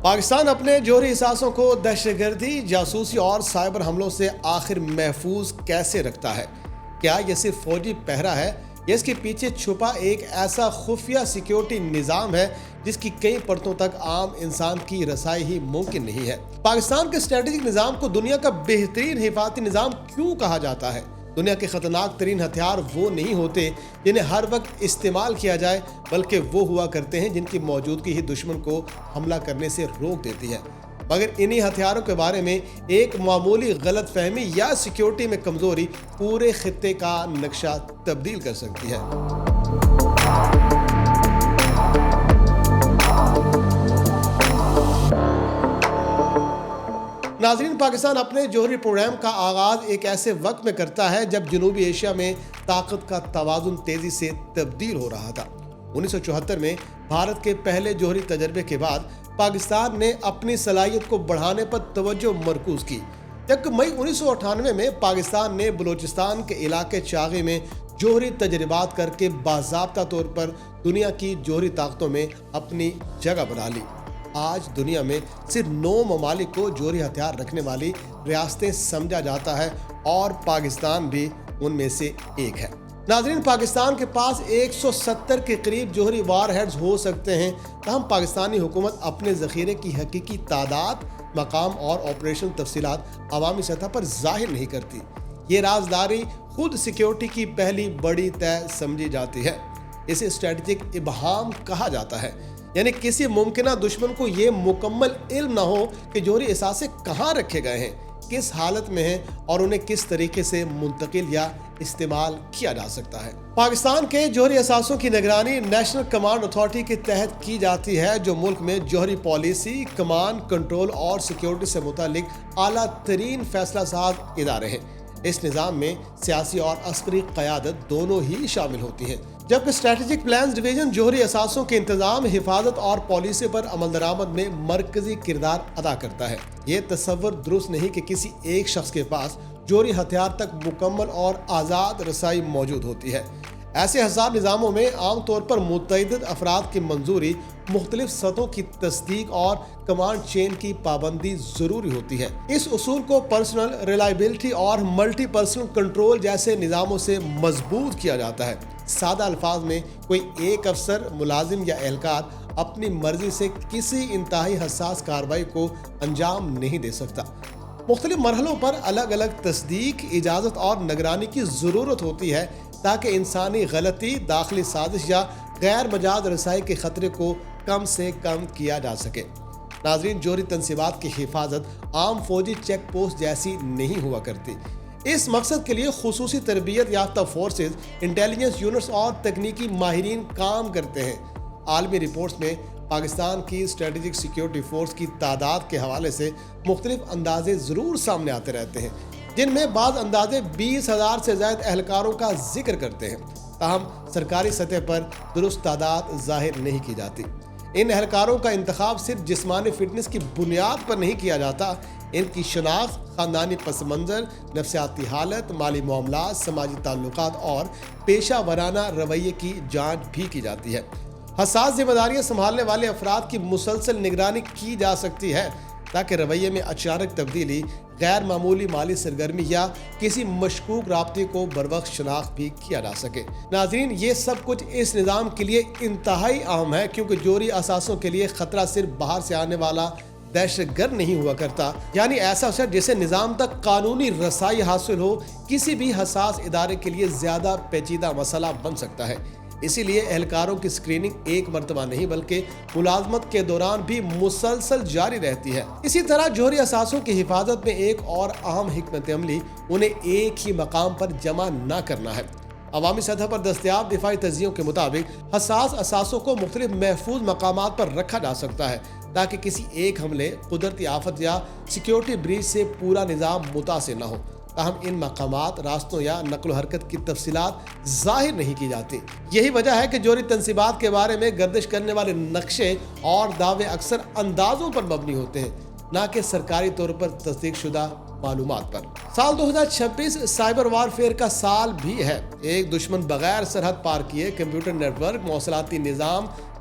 پاکستان اپنے جوہری اثاثوں کو دہشت گردی، جاسوسی اور سائبر حملوں سے آخر محفوظ کیسے رکھتا ہے؟ کیا یہ صرف فوجی پہرا ہے یا اس کے پیچھے چھپا ایک ایسا خفیہ سیکیورٹی نظام ہے جس کی کئی پرتوں تک عام انسان کی رسائی ہی ممکن نہیں ہے؟ پاکستان کے اسٹریٹجک نظام کو دنیا کا بہترین حفاظتی نظام کیوں کہا جاتا ہے؟ دنیا کے خطرناک ترین ہتھیار وہ نہیں ہوتے جنہیں ہر وقت استعمال کیا جائے، بلکہ وہ ہوا کرتے ہیں جن کی موجودگی ہی دشمن کو حملہ کرنے سے روک دیتی ہے۔ مگر انہی ہتھیاروں کے بارے میں ایک معمولی غلط فہمی یا سیکیورٹی میں کمزوری پورے خطے کا نقشہ تبدیل کر سکتی ہے۔ ناظرین، پاکستان اپنے جوہری پروگرام کا آغاز ایک ایسے وقت میں کرتا ہے جب جنوبی ایشیا میں طاقت کا توازن تیزی سے تبدیل ہو رہا تھا۔ 1974 میں بھارت کے پہلے جوہری تجربے کے بعد پاکستان نے اپنی صلاحیت کو بڑھانے پر توجہ مرکوز کی، جبکہ مئی 1998 میں پاکستان نے بلوچستان کے علاقے چاغی میں جوہری تجربات کر کے باضابطہ طور پر دنیا کی جوہری طاقتوں میں اپنی جگہ بنا لی۔ آج دنیا میں صرف 9 ممالک کو جوہری ہتھیار رکھنے والی ریاستیں سمجھا جاتا ہے اور پاکستان بھی ان میں سے ایک ہے۔ ناظرین، پاکستان کے پاس 170 کے قریب جوہری وار ہیڈز ہو سکتے ہیں، تاہم پاکستانی حکومت اپنے ذخیرے کی حقیقی تعداد، مقام اور آپریشن تفصیلات عوامی سطح پر ظاہر نہیں کرتی۔ یہ رازداری خود سیکیورٹی کی پہلی بڑی طے سمجھی جاتی ہے۔ اسے اسٹریٹجک ابہام کہا جاتا ہے، یعنی کسی ممکنہ دشمن کو یہ مکمل علم نہ ہو کہ جوہری اثاثے کہاں رکھے گئے ہیں، کس حالت میں ہیں اور انہیں کس طریقے سے منتقل یا استعمال کیا جا سکتا ہے۔ پاکستان کے جوہری اثاثوں کی نگرانی نیشنل کمانڈ اتھارٹی کے تحت کی جاتی ہے، جو ملک میں جوہری پالیسی، کمانڈ، کنٹرول اور سیکیورٹی سے متعلق اعلیٰ ترین فیصلہ ساز ادارے ہیں۔ اس نظام میں سیاسی اور عسکری قیادت دونوں ہی شامل ہوتی ہیں، جبکہ اسٹریٹجک پلانز ڈویژن جوہری اثاثوں کے انتظام، حفاظت اور پالیسی پر عمل درآمد میں مرکزی کردار ادا کرتا ہے۔ یہ تصور درست نہیں کہ کسی ایک شخص کے پاس جوہری ہتھیار تک مکمل اور آزاد رسائی موجود ہوتی ہے۔ ایسے حساس نظاموں میں عام طور پر متعدد افراد کی منظوری، مختلف سطحوں کی تصدیق اور کمانڈ چین کی پابندی ضروری ہوتی ہے۔ اس اصول کو پرسنل ریلائبلٹی اور ملٹی پرسنل کنٹرول جیسے نظاموں سے مضبوط کیا جاتا ہے۔ سادہ الفاظ میں، کوئی ایک افسر، ملازم یا اہلکار اپنی مرضی سے کسی انتہائی حساس کارروائی کو انجام نہیں دے سکتا۔ مختلف مرحلوں پر الگ الگ تصدیق، اجازت اور نگرانی کی ضرورت ہوتی ہے تاکہ انسانی غلطی، داخلی سازش یا غیر مجاز رسائی کے خطرے کو کم سے کم کیا جا سکے۔ ناظرین، جوہری تنصیبات کی حفاظت عام فوجی چیک پوسٹ جیسی نہیں ہوا کرتی۔ اس مقصد کے لیے خصوصی تربیت یافتہ فورسز، انٹیلیجنس یونٹس اور تکنیکی ماہرین کام کرتے ہیں۔ عالمی رپورٹس میں پاکستان کی اسٹریٹجک سیکیورٹی فورس کی تعداد کے حوالے سے مختلف اندازے ضرور سامنے آتے رہتے ہیں، جن میں بعض اندازے 20,000 سے زائد اہلکاروں کا ذکر کرتے ہیں، تاہم سرکاری سطح پر درست تعداد ظاہر نہیں کی جاتی۔ ان اہلکاروں کا انتخاب صرف جسمانی فٹنس کی بنیاد پر نہیں کیا جاتا، ان کی شناخت، خاندانی پس منظر، نفسیاتی حالت، مالی معاملات، سماجی تعلقات اور پیشہ ورانہ رویے کی جانچ بھی کی جاتی ہے۔ حساس ذمہ داریاں سنبھالنے والے افراد کی مسلسل نگرانی کی جا سکتی ہے تاکہ رویے میں اچانک تبدیلی، غیر معمولی مالی سرگرمی یا کسی مشکوک رابطے کو بروقت شناخت بھی کیا جا سکے۔ ناظرین، یہ سب کچھ اس نظام کے لیے انتہائی اہم ہے، کیونکہ جوہری اثاثوں کے لیے خطرہ صرف باہر سے آنے والا دہشت گرد نہیں ہوا کرتا، یعنی ایسا شخص جسے نظام تک قانونی رسائی حاصل ہو، کسی بھی حساس ادارے کے لیے زیادہ پیچیدہ مسئلہ بن سکتا ہے۔ اسی لیے اہلکاروں کی اسکریننگ ایک مرتبہ نہیں بلکہ ملازمت کے دوران بھی مسلسل جاری رہتی ہے۔ اسی طرح جوہری اثاثوں کی حفاظت میں ایک اور اہم حکمت عملی انہیں ایک ہی مقام پر جمع نہ کرنا ہے۔ عوامی سطح پر دستیاب دفاعی تجزیوں کے مطابق حساس اثاثوں کو مختلف محفوظ مقامات پر رکھا جا سکتا ہے تاکہ کسی ایک حملے، قدرتی آفت یا سیکیورٹی بریچ سے پورا نظام متاثر نہ ہو۔ تاہم ان مقامات، راستوں یا نقل و حرکت کی تفصیلات ظاہر نہیں کی جاتی۔ یہی وجہ ہے کہ جوہری تنصیبات کے بارے میں گردش کرنے والے نقشے اور دعوے اکثر اندازوں پر مبنی ہوتے ہیں، نہ کہ سرکاری طور پر تصدیق شدہ معلومات پر۔ سال 2026 سائبر وارفیئر کا سال بھی ہے۔ ایک دشمن بغیر سرحد پار کیے کمپیوٹر نیٹ ورک، مواصلاتی نظام،